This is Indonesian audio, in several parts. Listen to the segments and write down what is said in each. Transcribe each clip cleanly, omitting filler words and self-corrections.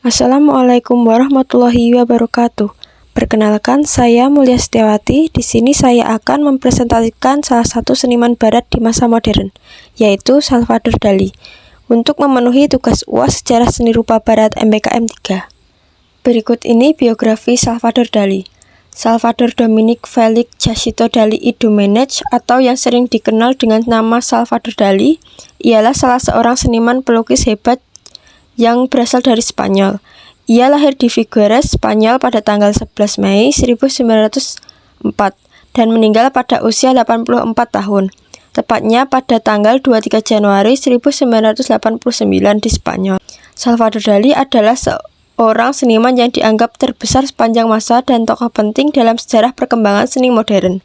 Assalamualaikum warahmatullahi wabarakatuh. Perkenalkan, saya Mulia Setiawati. Di sini saya akan mempresentasikan salah satu seniman barat di masa modern, yaitu Salvador Dali, untuk memenuhi tugas UAS Sejarah Seni Rupa Barat MBKM 3. Berikut ini biografi Salvador Dali. Salvador Dominic Felix Jacinto Dali y Domenech, atau yang sering dikenal dengan nama Salvador Dali, ialah salah seorang seniman pelukis hebat yang berasal dari Spanyol. Ia lahir di Figueres, Spanyol pada tanggal 11 Mei 1904 dan meninggal pada usia 84 tahun, tepatnya pada tanggal 23 Januari 1989 di Spanyol. Salvador Dali adalah seorang seniman yang dianggap terbesar sepanjang masa dan tokoh penting dalam sejarah perkembangan seni modern.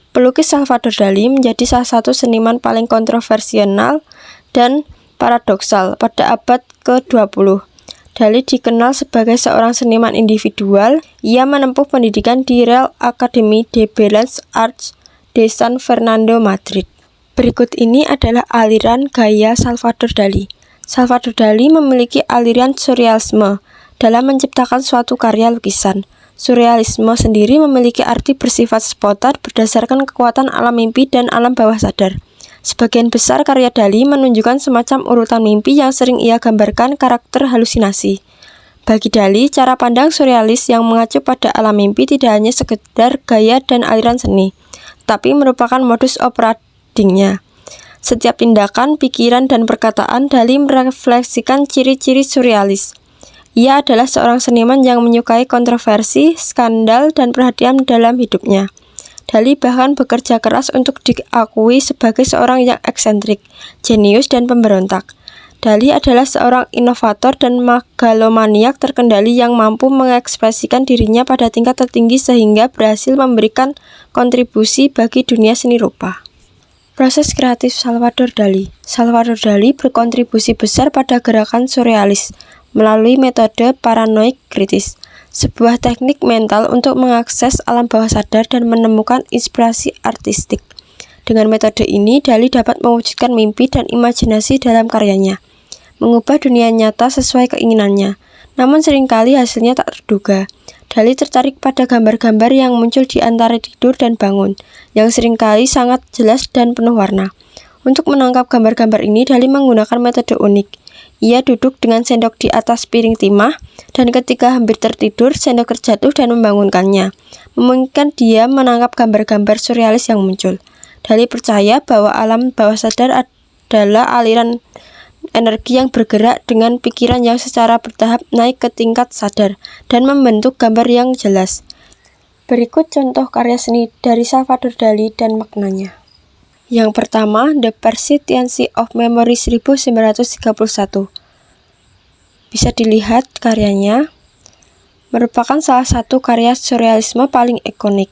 Pelukis Salvador Dali menjadi salah satu seniman paling kontroversial dan paradoksal pada abad ke-20. Dali dikenal sebagai seorang seniman individual. Ia menempuh pendidikan di Real Academy de Bellas Arts de San Fernando, Madrid. Berikut ini adalah aliran gaya Salvador Dali. Salvador Dali memiliki aliran surrealisme dalam menciptakan suatu karya lukisan. Surrealisme sendiri memiliki arti bersifat spontan berdasarkan kekuatan alam mimpi dan alam bawah sadar. Sebagian besar karya Dali menunjukkan semacam urutan mimpi yang sering ia gambarkan karakter halusinasi. Bagi Dali, cara pandang surrealis yang mengacu pada alam mimpi tidak hanya sekedar gaya dan aliran seni, tapi merupakan modus operandinya. Setiap tindakan, pikiran, dan perkataan Dali merefleksikan ciri-ciri surrealis. Ia adalah seorang seniman yang menyukai kontroversi, skandal, dan perhatian dalam hidupnya. Dali bahkan bekerja keras untuk diakui sebagai seorang yang eksentrik, jenius, dan pemberontak. Dali adalah seorang inovator dan megalomaniak terkendali yang mampu mengekspresikan dirinya pada tingkat tertinggi sehingga berhasil memberikan kontribusi bagi dunia seni rupa. Proses kreatif Salvador Dali. Salvador Dali berkontribusi besar pada gerakan surrealis melalui metode paranoid kritis, sebuah teknik mental untuk mengakses alam bawah sadar dan menemukan inspirasi artistik. Dengan metode ini, Dali dapat mewujudkan mimpi dan imajinasi dalam karyanya, mengubah dunia nyata sesuai keinginannya. Namun seringkali hasilnya tak terduga. Dali tertarik pada gambar-gambar yang muncul di antara tidur dan bangun, yang seringkali sangat jelas dan penuh warna. Untuk menangkap gambar-gambar ini, Dali menggunakan metode unik. Ia duduk dengan sendok di atas piring timah, dan ketika hampir tertidur, sendok terjatuh dan membangunkannya, memungkinkan dia menangkap gambar-gambar surrealis yang muncul. Dali percaya bahwa alam bawah sadar adalah aliran energi yang bergerak dengan pikiran yang secara bertahap naik ke tingkat sadar dan membentuk gambar yang jelas. Berikut contoh karya seni dari Salvador Dali dan maknanya. Yang pertama, The Persistence of Memory 1931. Bisa dilihat karyanya, merupakan salah satu karya surrealisme paling ikonik.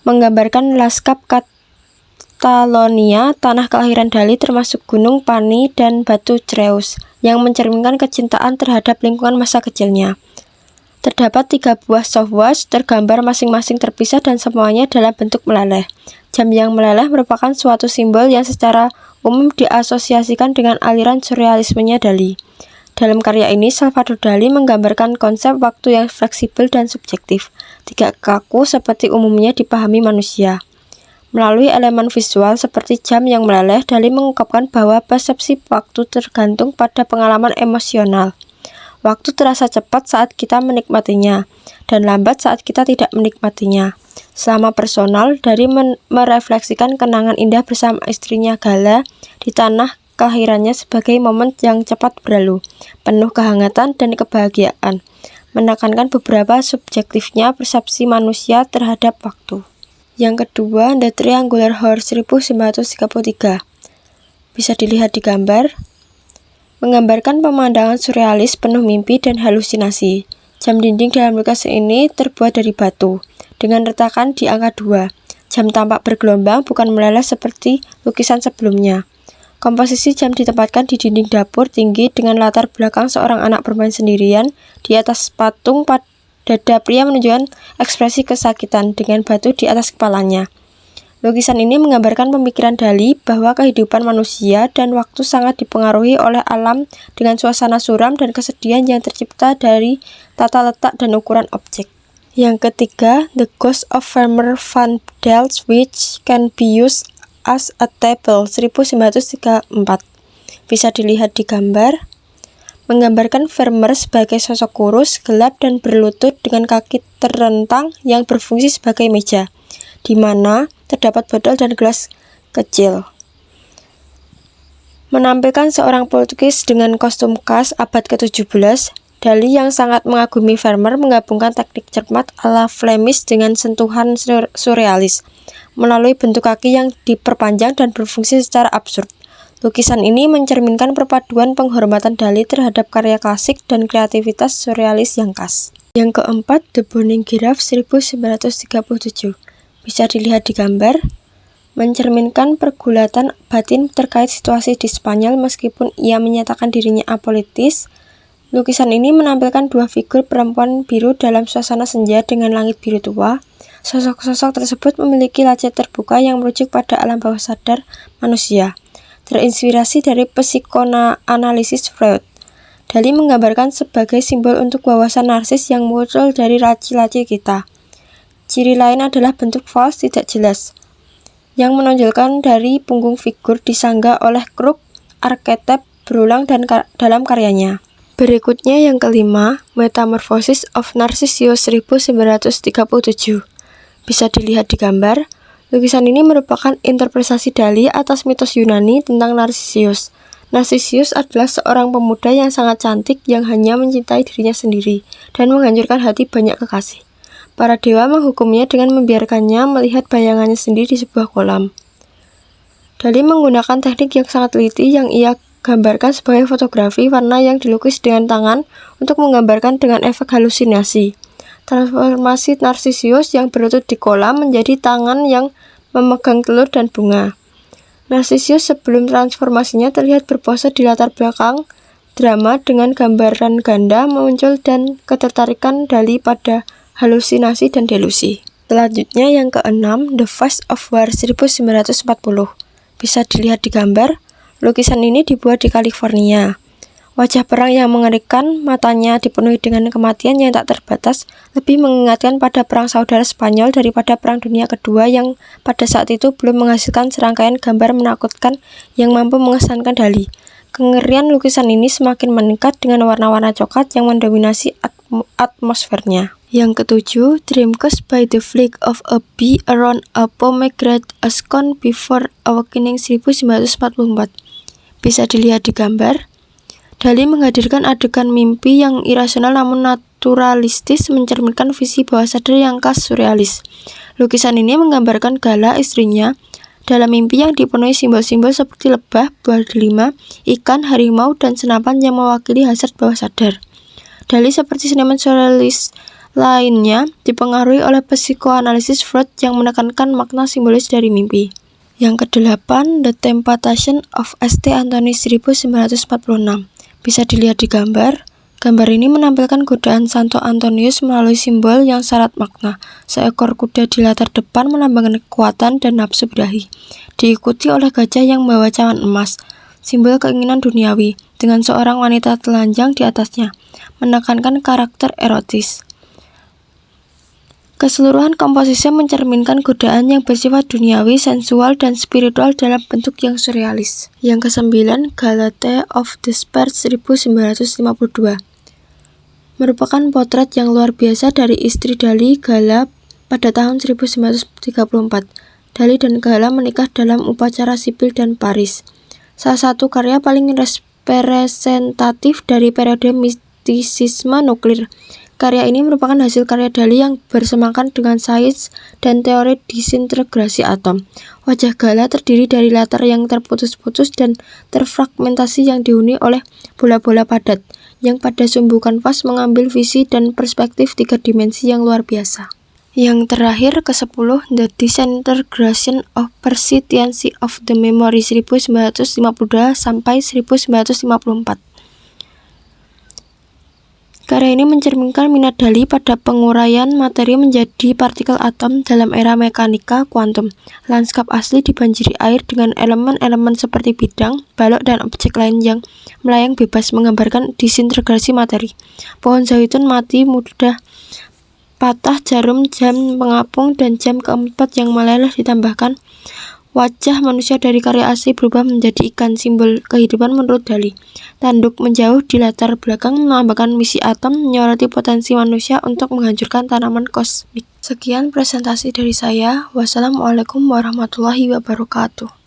Menggambarkan lanskap Catalonia, tanah kelahiran Dali termasuk Gunung Pani dan Batu Creus, yang mencerminkan kecintaan terhadap lingkungan masa kecilnya. Terdapat 3 buah softwatch tergambar masing-masing terpisah dan semuanya dalam bentuk meleleh. Jam yang meleleh merupakan suatu simbol yang secara umum diasosiasikan dengan aliran surrealismenya Dali. Dalam karya ini, Salvador Dali menggambarkan konsep waktu yang fleksibel dan subjektif, tidak kaku seperti umumnya dipahami manusia. Melalui elemen visual seperti jam yang meleleh, Dali mengungkapkan bahwa persepsi waktu tergantung pada pengalaman emosional. Waktu terasa cepat saat kita menikmatinya, dan lambat saat kita tidak menikmatinya. Selama personal, Dali merefleksikan kenangan indah bersama istrinya Gala di tanah kelahirannya sebagai momen yang cepat berlalu, penuh kehangatan dan kebahagiaan, menekankan beberapa subjektifnya persepsi manusia terhadap waktu. Yang kedua, The Triangular Horse 1933. Bisa dilihat di gambar. Menggambarkan pemandangan surrealis penuh mimpi dan halusinasi. Jam dinding dalam lukisan ini terbuat dari batu, dengan retakan di angka 2. Jam tampak bergelombang, bukan meleleh seperti lukisan sebelumnya. Komposisi jam ditempatkan di dinding dapur tinggi dengan latar belakang seorang anak bermain sendirian. Di atas patung dada pria menunjukkan ekspresi kesakitan dengan batu di atas kepalanya. Lukisan ini menggambarkan pemikiran Dali bahwa kehidupan manusia dan waktu sangat dipengaruhi oleh alam dengan suasana suram dan kesedihan yang tercipta dari tata letak dan ukuran objek. Yang ketiga, The Ghost of Farmer Van Delt, which can be used as a table, 1934. Bisa dilihat di gambar. Menggambarkan Vermeer sebagai sosok kurus, gelap, dan berlutut dengan kaki terentang yang berfungsi sebagai meja, di mana terdapat botol dan gelas kecil. Menampilkan seorang pelukis dengan kostum khas abad ke-17, Dali yang sangat mengagumi Vermeer menggabungkan teknik cermat ala Flemish dengan sentuhan surrealis, melalui bentuk kaki yang diperpanjang dan berfungsi secara absurd. Lukisan ini mencerminkan perpaduan penghormatan Dali terhadap karya klasik dan kreativitas surrealis yang khas. Yang keempat, The Burning Giraffe, 1937. Bisa dilihat di gambar. Mencerminkan pergulatan batin terkait situasi di Spanyol meskipun ia menyatakan dirinya apolitis. Lukisan ini menampilkan dua figur perempuan biru dalam suasana senja dengan langit biru tua. Sosok-sosok tersebut memiliki laci terbuka yang merujuk pada alam bawah sadar manusia, terinspirasi dari psikoanalisis Freud. Dali menggambarkan sebagai simbol untuk wawasan narsis yang muncul dari laci-laci kita. Ciri lain adalah bentuk fals tidak jelas, yang menonjolkan dari punggung figur disanggah oleh Krug, arketip berulang dalam karyanya. Berikutnya yang kelima, Metamorphosis of Narcissus, 1937. Bisa dilihat di gambar. Lukisan ini merupakan interpretasi Dali atas mitos Yunani tentang Narcissus. Narcissus adalah seorang pemuda yang sangat cantik yang hanya mencintai dirinya sendiri dan menghancurkan hati banyak kekasih. Para dewa menghukumnya dengan membiarkannya melihat bayangannya sendiri di sebuah kolam. Dali menggunakan teknik yang sangat teliti yang ia gambarkan sebagai fotografi warna yang dilukis dengan tangan untuk menggambarkan dengan efek halusinasi. Transformasi Narcissus yang berlutut di kolam menjadi tangan yang memegang telur dan bunga. Narcissus sebelum transformasinya terlihat berpose di latar belakang drama dengan gambaran ganda muncul dan ketertarikan Dali pada halusinasi dan delusi. Selanjutnya yang keenam, The Face of War, 1940. Bisa dilihat di gambar. Lukisan ini dibuat di California. Wajah perang yang mengerikan, matanya dipenuhi dengan kematian yang tak terbatas, lebih mengingatkan pada perang saudara Spanyol daripada perang dunia kedua yang pada saat itu belum menghasilkan serangkaian gambar menakutkan yang mampu mengesankan Dali. Kengerian lukisan ini semakin meningkat dengan warna-warna coklat yang mendominasi atmosfernya. Yang ketujuh, Dreamcast by the Flick of a Bee Around a Pomegranate, a Scone Before Awakening, 1944. Bisa dilihat di gambar. Dali menghadirkan adegan mimpi yang irasional namun naturalistis, mencerminkan visi bawah sadar yang khas surrealis. Lukisan ini menggambarkan Gala, istrinya, dalam mimpi yang dipenuhi simbol-simbol seperti lebah, buah delima, ikan, harimau, dan senapan yang mewakili hasrat bawah sadar. Dali seperti seniman surrealis lainnya dipengaruhi oleh psikoanalisis Freud yang menekankan makna simbolis dari mimpi. Yang kedelapan, The Temptation of St. Anthony, 1946. Bisa dilihat di gambar. Gambar ini menampilkan godaan Santo Antonius melalui simbol yang syarat makna. Seekor kuda di latar depan melambangkan kekuatan dan nafsu birahi, diikuti oleh gajah yang membawa cawan emas, simbol keinginan duniawi, dengan seorang wanita telanjang di atasnya, menekankan karakter erotis. Keseluruhan komposisi mencerminkan godaan yang bersifat duniawi, sensual, dan spiritual dalam bentuk yang surrealis. Yang kesembilan, Galatea of Despair, 1952. Merupakan potret yang luar biasa dari istri Dali, Gala, pada tahun 1934. Dali dan Gala menikah dalam upacara sipil dan Paris. Salah satu karya paling representatif dari periode mistisisme nuklir. Karya ini merupakan hasil karya Dali yang bersemakan dengan sains dan teori disintegrasi atom. Wajah Gala terdiri dari latar yang terputus-putus dan terfragmentasi yang dihuni oleh bola-bola padat, yang pada sumbu kanvas mengambil visi dan perspektif 3 dimensi yang luar biasa. Yang terakhir ke-10, The Disintegration of Persistence of the Memory, 1952 sampai 1954. Karya ini mencerminkan minat Dali pada penguraian materi menjadi partikel atom dalam era mekanika kuantum. Lanskap asli dibanjiri air dengan elemen-elemen seperti bidang, balok, dan objek lain yang melayang bebas menggambarkan disintegrasi materi. Pohon zaitun mati mudah patah, jarum, jam pengapung, dan jam keempat yang meleleh ditambahkan. Wajah manusia dari karya asli berubah menjadi ikan, simbol kehidupan menurut Dali. Tanduk menjauh di latar belakang melambangkan misi atom, menyoroti potensi manusia untuk menghancurkan tanaman kosmik. Sekian presentasi dari saya. Wassalamualaikum warahmatullahi wabarakatuh.